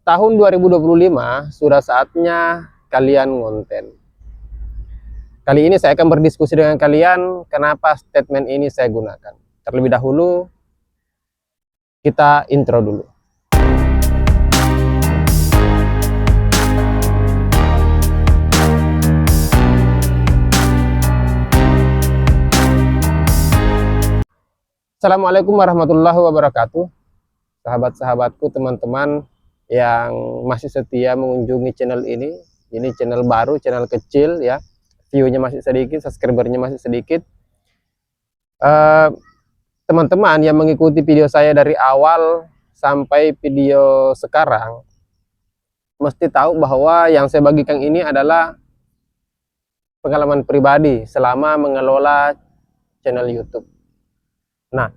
Tahun 2025 sudah saatnya kalian ngonten. Kali ini saya akan berdiskusi dengan kalian kenapa statement ini saya gunakan. Terlebih dahulu kita intro dulu. Assalamualaikum warahmatullahi wabarakatuh. Sahabat-sahabatku, teman-teman yang masih setia mengunjungi channel ini. Ini channel baru, channel kecil ya. View-nya masih sedikit, subscribernya masih sedikit. Teman-teman yang mengikuti video saya dari awal sampai video sekarang mesti tahu bahwa yang saya bagikan ini adalah pengalaman pribadi selama mengelola channel YouTube. Nah,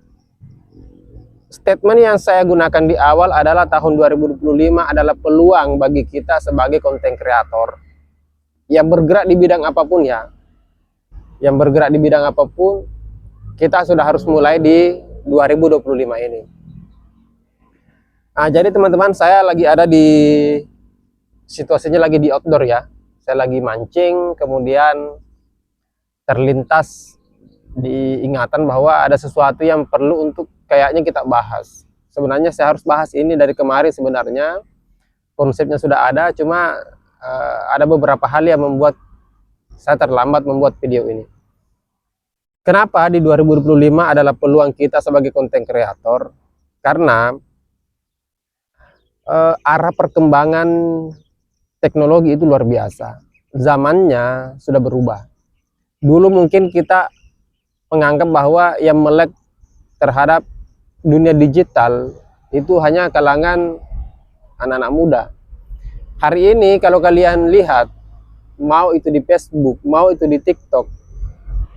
statement yang saya gunakan di awal adalah tahun 2025 adalah peluang bagi kita sebagai konten kreator yang bergerak di bidang apapun ya. Yang bergerak di bidang apapun, kita sudah harus mulai di 2025 ini. Nah, jadi teman-teman, saya lagi ada di situasinya lagi di outdoor ya. Saya lagi mancing, kemudian terlintas di ingatan bahwa ada sesuatu yang perlu untuk kayaknya kita bahas. Sebenarnya saya harus bahas ini dari kemarin sebenarnya. Konsepnya sudah ada, cuma ada beberapa hal yang membuat saya terlambat membuat video ini. Kenapa di 2025 adalah peluang kita sebagai konten kreator? Karena arah perkembangan teknologi itu luar biasa. Zamannya sudah berubah. Dulu mungkin kita menganggap bahwa yang melek terhadap dunia digital itu hanya kalangan anak-anak muda. Hari ini kalau kalian lihat, mau itu di Facebook, mau itu di TikTok,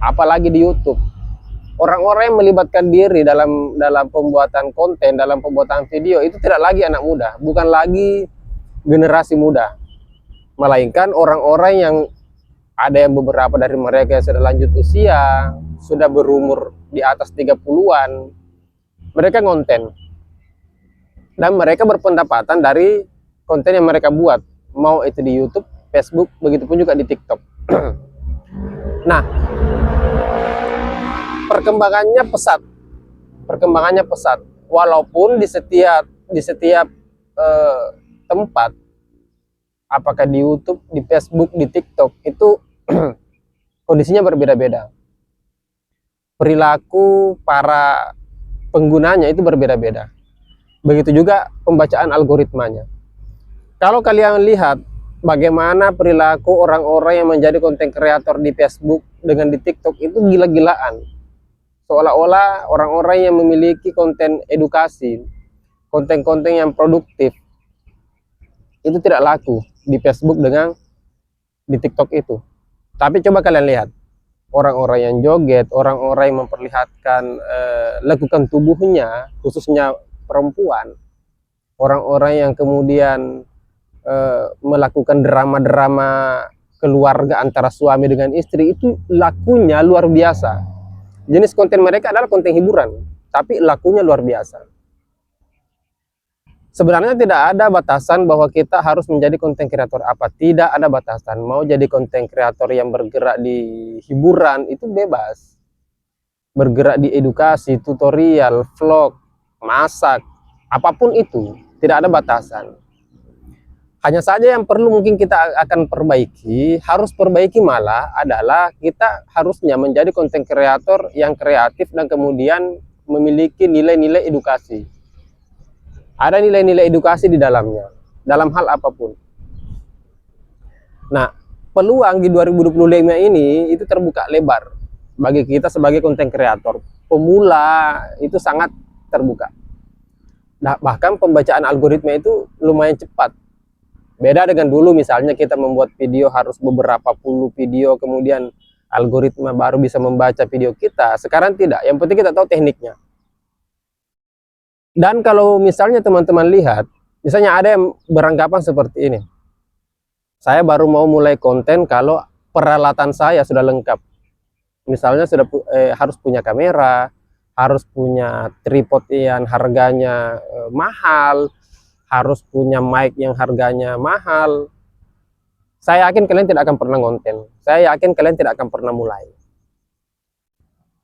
apalagi di YouTube, orang-orang yang melibatkan diri dalam pembuatan konten, dalam pembuatan video itu tidak lagi anak muda, bukan lagi generasi muda, melainkan orang-orang yang ada yang beberapa dari mereka yang sudah lanjut usia, sudah berumur di atas 30-an. Mereka ngonten. Dan mereka berpendapatan dari konten yang mereka buat. Mau itu di YouTube, Facebook, begitupun juga di TikTok. Nah, perkembangannya pesat. Perkembangannya pesat. Walaupun di setiap tempat, apakah di YouTube, di Facebook, di TikTok, itu kondisinya berbeda-beda. Perilaku para penggunanya itu berbeda-beda. Begitu juga pembacaan algoritmanya. Kalau kalian lihat bagaimana perilaku orang-orang yang menjadi konten kreator di Facebook dengan di TikTok itu gila-gilaan. Seolah-olah orang-orang yang memiliki konten edukasi, konten-konten yang produktif, itu tidak laku di Facebook dengan di TikTok itu. Tapi coba kalian lihat, orang-orang yang joget, orang-orang yang memperlihatkan lekukan tubuhnya, khususnya perempuan, orang-orang yang kemudian melakukan drama-drama keluarga antara suami dengan istri, itu lakunya luar biasa. Jenis konten mereka adalah konten hiburan, tapi lakunya luar biasa. Sebenarnya tidak ada batasan bahwa kita harus menjadi konten kreator apa. Tidak ada batasan. Mau jadi konten kreator yang bergerak di hiburan itu bebas. Bergerak di edukasi, tutorial, vlog, masak, apapun itu, tidak ada batasan. Hanya saja yang perlu mungkin kita akan perbaiki, harus perbaiki malah adalah kita harusnya menjadi konten kreator yang kreatif dan kemudian memiliki nilai-nilai edukasi. Ada nilai-nilai edukasi di dalamnya, dalam hal apapun. Nah, peluang di 2025 ini itu terbuka lebar bagi kita sebagai konten kreator. Pemula itu sangat terbuka. Nah, bahkan pembacaan algoritma itu lumayan cepat. Beda dengan dulu misalnya kita membuat video harus beberapa puluh video, kemudian algoritma baru bisa membaca video kita. Sekarang tidak, yang penting kita tahu tekniknya. Dan kalau misalnya teman-teman lihat, misalnya ada yang beranggapan seperti ini. Saya baru mau mulai konten kalau peralatan saya sudah lengkap. Misalnya sudah harus punya kamera, harus punya tripod yang harganya mahal, harus punya mic yang harganya mahal, saya yakin kalian tidak akan pernah konten. Saya yakin kalian tidak akan pernah mulai.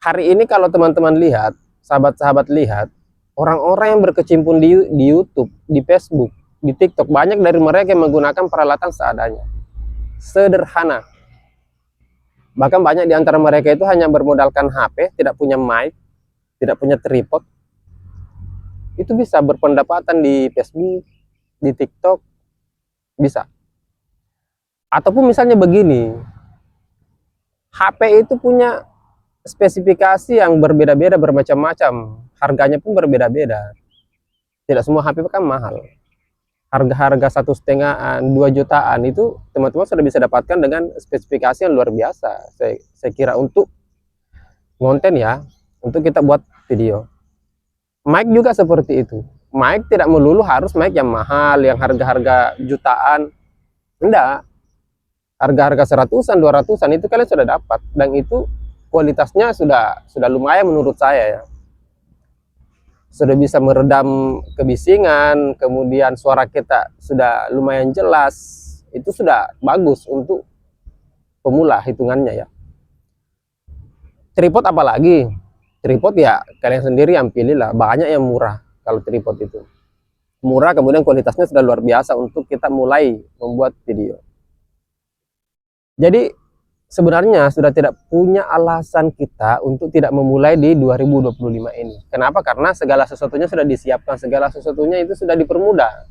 Hari ini kalau teman-teman lihat, sahabat-sahabat lihat, orang-orang yang berkecimpung di YouTube, di Facebook, di TikTok, banyak dari mereka yang menggunakan peralatan seadanya. Sederhana. Bahkan banyak di antara mereka itu hanya bermodalkan HP, tidak punya mic, tidak punya tripod. Itu bisa berpendapatan di Facebook, di TikTok, bisa. Ataupun misalnya begini, HP itu punya spesifikasi yang berbeda-beda, bermacam-macam, harganya pun berbeda-beda. Tidak semua HP kan mahal. Harga-harga 1,5-an, 2 jutaan itu teman-teman sudah bisa dapatkan dengan spesifikasi yang luar biasa. Saya kira untuk konten ya, untuk kita buat video. Mic juga seperti itu. Mic tidak melulu harus mic yang mahal, yang harga-harga jutaan. Enggak. Harga-harga 100-an, 200-an itu kalian sudah dapat, dan itu kualitasnya sudah lumayan menurut saya ya. Sudah bisa meredam kebisingan, kemudian suara kita sudah lumayan jelas. Itu sudah bagus untuk pemula hitungannya ya. Tripod apalagi? Tripod ya kalian sendiri yang pilih lah, banyak yang murah kalau tripod itu. Murah, kemudian kualitasnya sudah luar biasa untuk kita mulai membuat video. Jadi sebenarnya sudah tidak punya alasan kita untuk tidak memulai di 2025 ini. Kenapa? Karena segala sesuatunya sudah disiapkan, segala sesuatunya itu sudah dipermudah.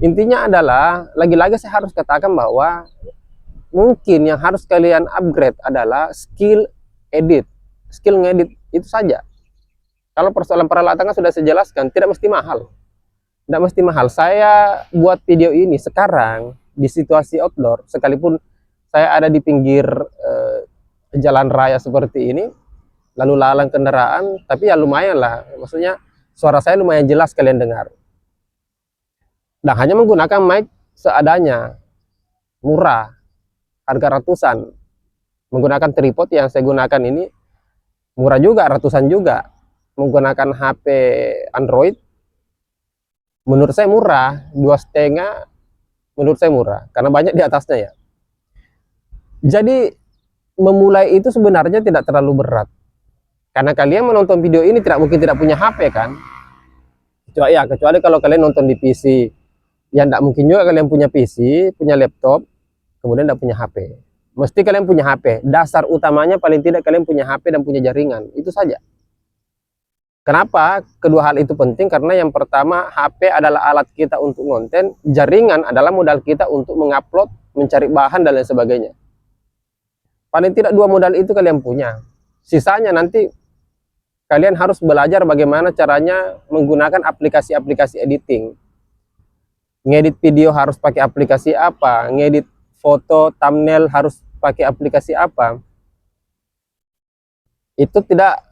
Intinya adalah, lagi-lagi saya harus katakan bahwa mungkin yang harus kalian upgrade adalah skill edit. Skill ngedit itu saja. Kalau persoalan peralatan kan sudah saya jelaskan, tidak mesti mahal. Tidak mesti mahal. Saya buat video ini sekarang di situasi outdoor, sekalipun saya ada di pinggir jalan raya seperti ini, lalu lalang kendaraan, tapi ya lumayan lah. Maksudnya suara saya lumayan jelas kalian dengar. Dan hanya menggunakan mic seadanya, murah, harga ratusan. Menggunakan tripod yang saya gunakan ini murah juga, ratusan juga. Menggunakan HP Android menurut saya murah, 2,5 menurut saya murah, karena banyak di atasnya ya. Jadi memulai itu sebenarnya tidak terlalu berat, karena kalian menonton video ini tidak mungkin tidak punya HP kan. Kecuali kalau kalian nonton di PC, ya tidak mungkin juga kalian punya PC, punya laptop, kemudian tidak punya HP. Mesti kalian punya HP. Dasar utamanya paling tidak kalian punya HP dan punya jaringan. Itu saja. Kenapa kedua hal itu penting? Karena yang pertama, HP adalah alat kita untuk konten, jaringan adalah modal kita untuk mengupload, mencari bahan dan lain sebagainya. Paling tidak 2 modal itu kalian punya. Sisanya nanti kalian harus belajar bagaimana caranya menggunakan aplikasi-aplikasi editing. Ngedit video harus pakai aplikasi apa, ngedit foto, thumbnail harus pakai aplikasi apa. Itu tidak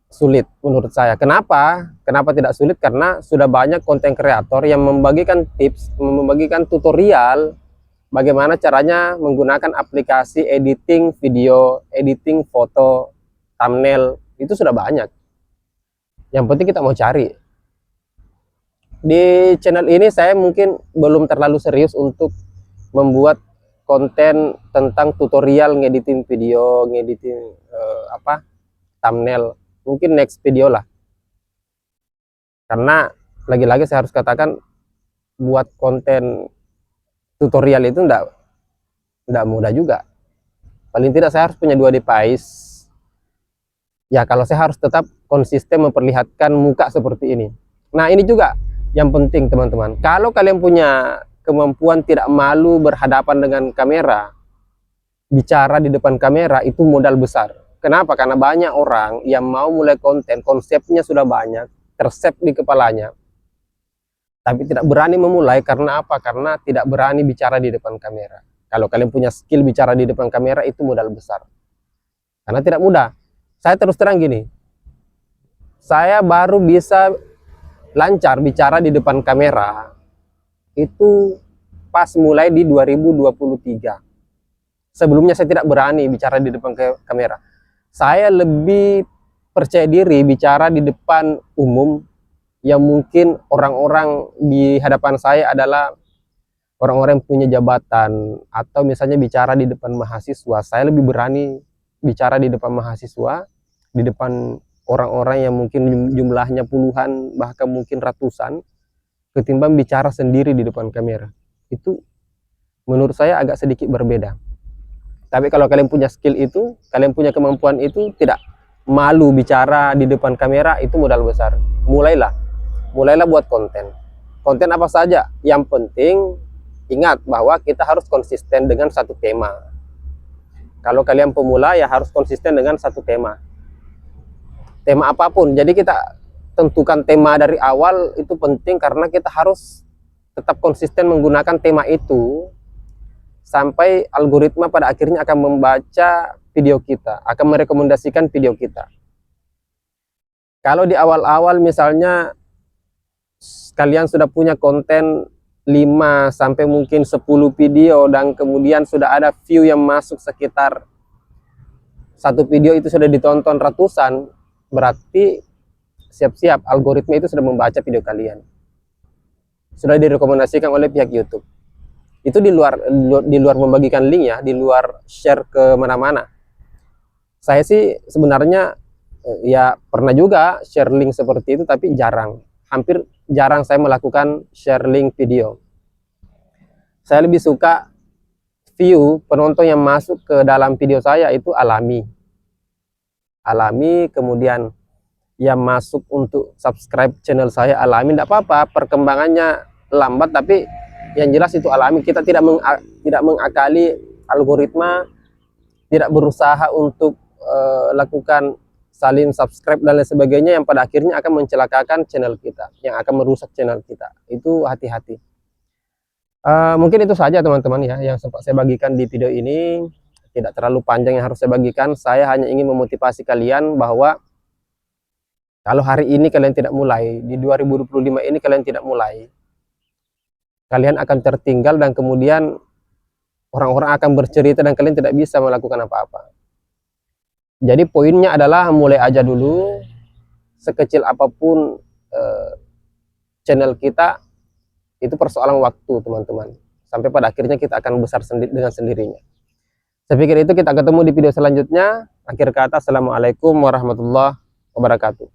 sulit menurut saya. Kenapa? Kenapa tidak sulit? Karena sudah banyak konten kreator yang membagikan tips, membagikan tutorial bagaimana caranya menggunakan aplikasi editing video, editing foto, thumbnail. Itu sudah banyak. Yang penting kita mau cari. Di channel ini saya mungkin belum terlalu serius untuk membuat konten tentang tutorial ngediting video, ngediting thumbnail. Mungkin next video lah. Karena lagi-lagi saya harus katakan, buat konten tutorial itu enggak mudah juga. Paling tidak saya harus punya 2 device. Ya kalau saya harus tetap konsisten memperlihatkan muka seperti ini. Nah ini juga yang penting teman-teman. Kalau kalian punya kemampuan tidak malu berhadapan dengan kamera, bicara di depan kamera, itu modal besar. Kenapa? Karena banyak orang yang mau mulai konten, konsepnya sudah banyak, tersep di kepalanya, tapi tidak berani memulai. Karena apa? Karena tidak berani bicara di depan kamera. Kalau kalian punya skill bicara di depan kamera, itu modal besar. Karena tidak mudah. Saya terus terang gini, saya baru bisa lancar bicara di depan kamera itu pas mulai di 2023. Sebelumnya saya tidak berani bicara di depan kamera. Saya lebih percaya diri bicara di depan umum yang mungkin orang-orang di hadapan saya adalah orang-orang yang punya jabatan, atau misalnya bicara di depan mahasiswa, saya lebih berani bicara di depan mahasiswa, di depan orang-orang yang mungkin jumlahnya puluhan, bahkan mungkin ratusan, ketimbang bicara sendiri di depan kamera. Itu menurut saya agak sedikit berbeda. Tapi kalau kalian punya skill itu, kalian punya kemampuan itu, tidak malu bicara di depan kamera, itu modal besar. Mulailah buat konten. Konten apa saja, yang penting ingat bahwa kita harus konsisten dengan satu tema. Kalau kalian pemula ya harus konsisten dengan satu tema. Tema apapun. Jadi kita tentukan tema dari awal, itu penting karena kita harus tetap konsisten menggunakan tema itu sampai algoritma pada akhirnya akan membaca video kita, akan merekomendasikan video kita. Kalau di awal-awal misalnya kalian sudah punya konten 5 sampai mungkin 10 video dan kemudian sudah ada view yang masuk sekitar satu video itu sudah ditonton ratusan, berarti siap-siap algoritma itu sudah membaca video kalian, sudah direkomendasikan oleh pihak YouTube. Itu di luar membagikan link ya, di luar share ke mana-mana. Saya sih sebenarnya ya pernah juga share link seperti itu, tapi hampir jarang saya melakukan share link video. Saya lebih suka view penonton yang masuk ke dalam video saya itu alami, kemudian yang masuk untuk subscribe channel saya alami. Tidak apa-apa perkembangannya lambat, tapi yang jelas itu alami. Kita tidak mengakali algoritma, tidak berusaha untuk lakukan saling subscribe dan lain sebagainya yang pada akhirnya akan mencelakakan channel kita, yang akan merusak channel kita. Itu hati-hati. Mungkin itu saja teman-teman ya yang sempat saya bagikan di video ini. Tidak terlalu panjang yang harus saya bagikan. Saya hanya ingin memotivasi kalian bahwa kalau hari ini kalian tidak mulai, di 2025 ini kalian tidak mulai, kalian akan tertinggal dan kemudian orang-orang akan bercerita dan kalian tidak bisa melakukan apa-apa. Jadi poinnya adalah mulai aja dulu, sekecil apapun channel kita, itu persoalan waktu teman-teman. Sampai pada akhirnya kita akan besar dengan sendirinya. Saya pikir itu, kita ketemu di video selanjutnya. Akhir kata, assalamualaikum warahmatullahi wabarakatuh.